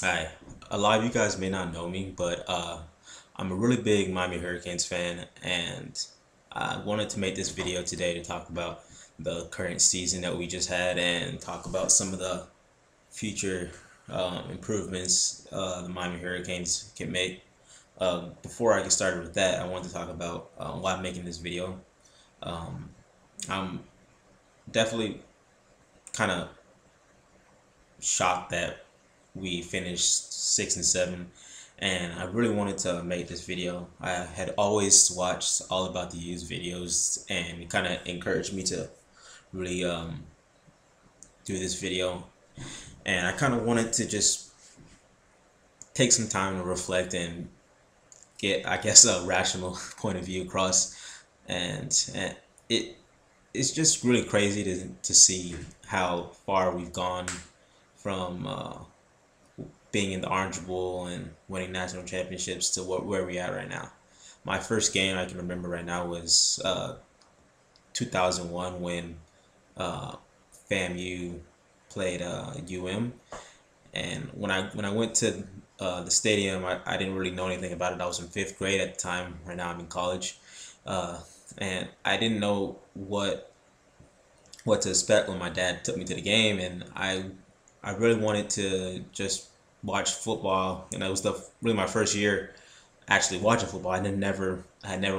Hi. A lot of you guys may not know me, but I'm a really big Miami Hurricanes fan, and I wanted to make this video today to talk about the current season that we just had and talk about some of the future improvements the Miami Hurricanes can make. Before I get started with that, I wanted to talk about why I'm making this video. Um, I'm definitely kind of shocked that we finished 6-7, and I really wanted to make this video. I had always watched All About the Youth videos, and it kind of encouraged me to really do this video. And I kind of wanted to just take some time to reflect and get, I guess, a rational point of view across. And it it's just really crazy to see how far we've gone from being in the Orange Bowl and winning national championships to where we at right now. My first game I can remember right now was 2001 when uh, FAMU played UM, and when I went to the stadium, I didn't really know anything about it. I was in fifth grade at the time. Right now I'm in college, uh, and I didn't know what to expect when my dad took me to the game, and I really wanted to just watch football, and it was the really my first year actually watching football. I had never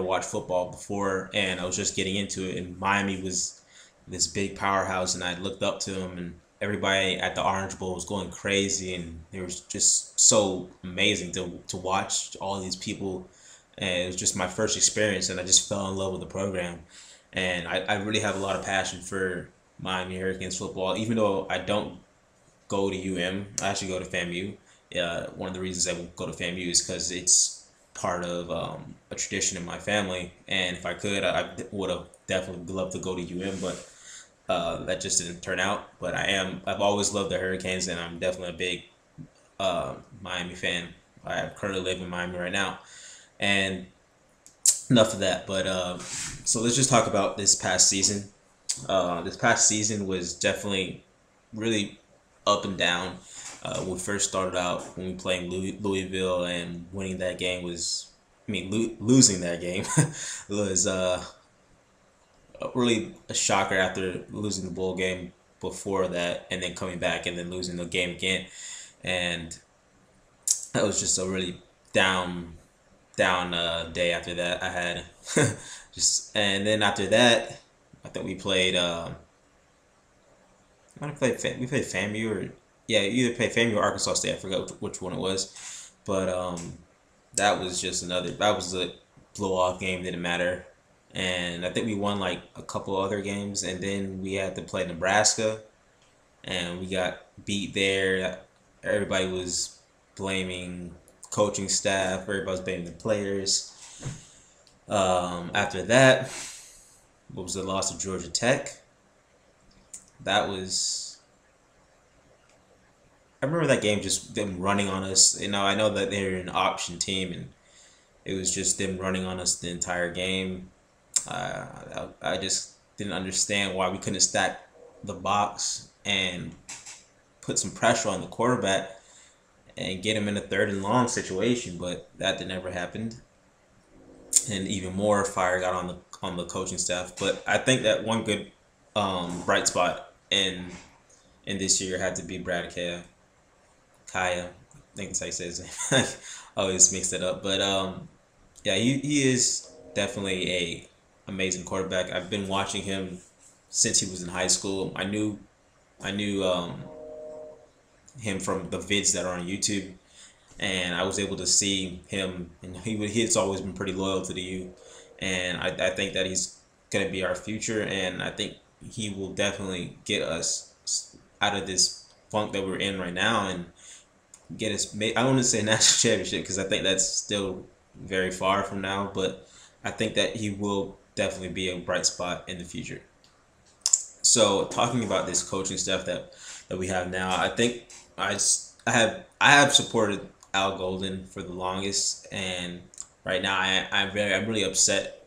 watched football before, and I was just getting into it. And Miami was this big powerhouse, and I looked up to them, and everybody at the Orange Bowl was going crazy, and it was just so amazing to watch all these people. And it was just my first experience, and I just fell in love with the program. And I really have a lot of passion for Miami Hurricanes football, even though I don't go to UM. I actually go to FAMU. One of the reasons I go to FAMU is because it's part of a tradition in my family, and if I could, I would have definitely loved to go to UM, but that just didn't turn out. But I've always loved the Hurricanes, and I'm definitely a big Miami fan. I currently live in Miami right now, and enough of that. But so let's just talk about this past season. This past season was definitely really up and down. We first started out when we played Louisville, and winning that game was, I mean, losing that game was really a shocker after losing the bowl game before that, and then coming back and then losing the game again. And that was just a really down day after that I had. Just and then after that, I think we played. We played FAMU or yeah, either played FAMU or Arkansas State. I forgot which one it was, but that was just another. That was a blow off game. Didn't matter, and I think we won like a couple other games, and then we had to play Nebraska, and we got beat there. Everybody was blaming coaching staff. Everybody was blaming the players. After that, what was the loss of Georgia Tech? That was I remember that game, just them running on us. I know that they're an option team, and it was just them running on us the entire game. I just didn't understand why we couldn't stack the box and put some pressure on the quarterback and get him in a third and long situation, but that never happened. And even more fire got on the coaching staff. But I think that one good bright spot in this year had to be Brad Kaya. I think that's how you say his name. I always mix it up. But yeah, he is definitely a amazing quarterback. I've been watching him since he was in high school. I knew him from the vids that are on YouTube, and I was able to see him, and he's always been pretty loyal to the U, and I think that he's gonna be our future, and I think he will definitely get us out of this funk that we're in right now and get us. I want to say national championship because I think that's still very far from now, but I think that he will definitely be a bright spot in the future. So talking about this coaching staff that we have now, I think I have supported Al Golden for the longest, and right now I'm really upset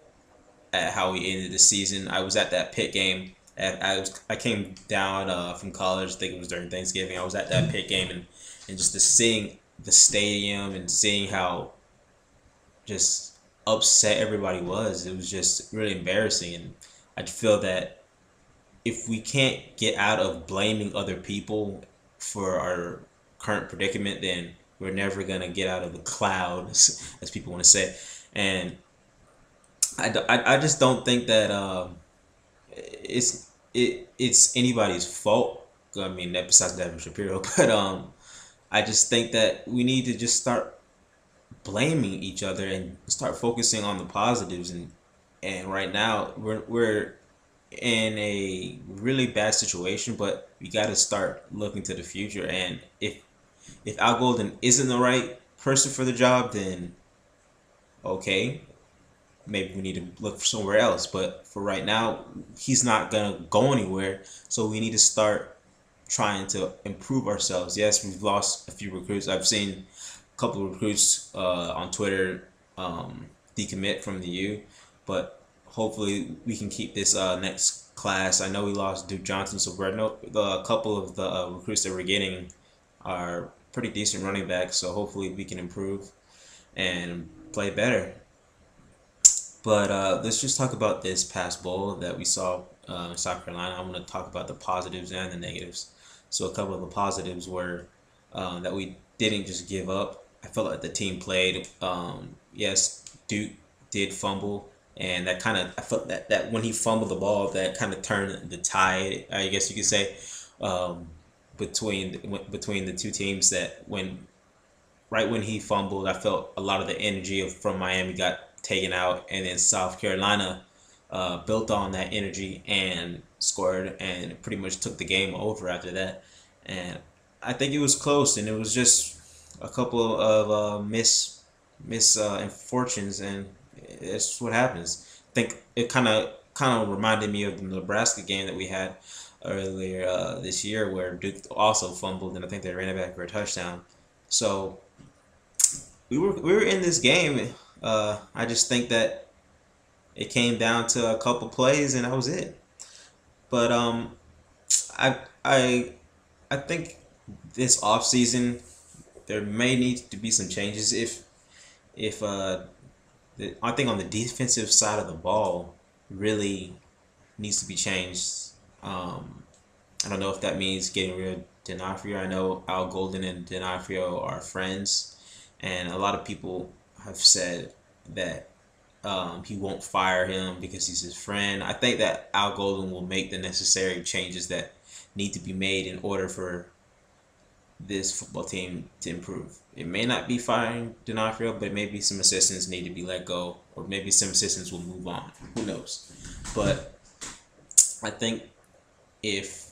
at how we ended the season. I was at that Pitt game. I came down from college. I think it was during Thanksgiving. I was at that Pitt game, and and just the seeing the stadium and seeing how just upset everybody was, it was just really embarrassing. And I feel that if we can't get out of blaming other people for our current predicament, then we're never gonna get out of the cloud, as people want to say. And I just don't think that it's anybody's fault. I mean, that besides Devin Shapiro, but I just think that we need to just start blaming each other and start focusing on the positives. And right now we're in a really bad situation, but we got to start looking to the future. And if Al Golden isn't the right person for the job, then okay, maybe we need to look for somewhere else. But for right now, he's not gonna go anywhere. So we need to start trying to improve ourselves. Yes, we've lost a few recruits. I've seen a couple of recruits on Twitter decommit from the U, but hopefully we can keep this next class. I know we lost Duke Johnson, so a couple of the recruits that we're getting are pretty decent running backs. So hopefully we can improve and play better. But let's just talk about this past bowl that we saw in South Carolina. I want to talk about the positives and the negatives. So a couple of the positives were that we didn't just give up. I felt like the team played. Yes, Duke did fumble, and that kind of, I felt that when he fumbled the ball, that kind of turned the tide, I guess you could say, between the two teams. That right when he fumbled, I felt a lot of the energy from Miami got taken out, and then South Carolina built on that energy and scored and pretty much took the game over after that. And I think it was close, and it was just a couple of misfortunes, and it's what happens. I think it kind of reminded me of the Nebraska game that we had earlier this year, where Duke also fumbled, and I think they ran it back for a touchdown. So we were in this game. I just think that it came down to a couple plays, and that was it. But I I I think this off season there may need to be some changes. If I think on the defensive side of the ball really needs to be changed. I don't know if that means getting rid of D'Onofrio. I know Al Golden and D'Onofrio are friends, and a lot of people have said that he won't fire him because he's his friend. I think that Al Golden will make the necessary changes that need to be made in order for this football team to improve. It may not be firing D'Onofrio, but maybe some assistants need to be let go, or maybe some assistants will move on. Who knows? But I think if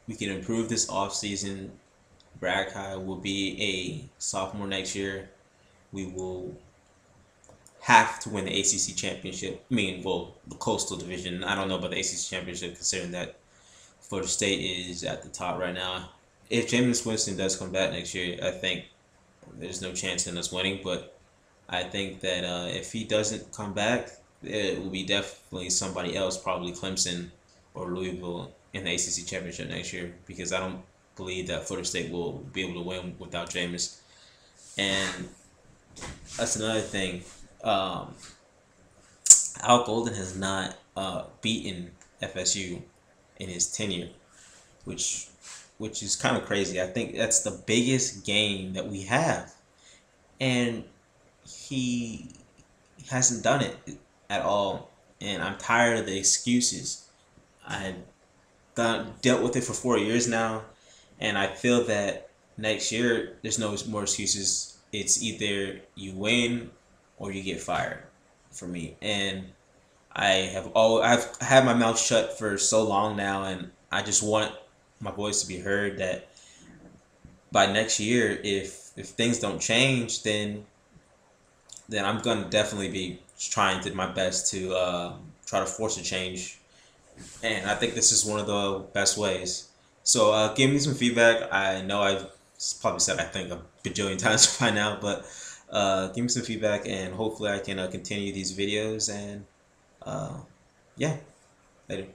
we can improve this offseason, Brad Kai will be a sophomore next year. We will have to win the ACC championship. I mean, well, the Coastal Division. I don't know about the ACC championship, considering that Florida State is at the top right now. If Jameis Winston does come back next year, I think there's no chance in us winning. But I think that if he doesn't come back, it will be definitely somebody else, probably Clemson or Louisville, in the ACC championship next year, because I don't believe that Florida State will be able to win without Jameis. And that's another thing. Al Golden has not beaten FSU in his tenure, which is kind of crazy. I think that's the biggest game that we have, and he hasn't done it at all. And I'm tired of the excuses. I've dealt with it for 4 years now, and I feel that next year there's no more excuses. It's either you win or you get fired for me. And I've had my mouth shut for so long now, and I just want my voice to be heard, that by next year, if things don't change, then I'm gonna definitely be trying my best to try to force a change. And I think this is one of the best ways. So give me some feedback. I know I've probably said I think a bajillion times by now, but give me some feedback, and hopefully I can continue these videos. And yeah, later.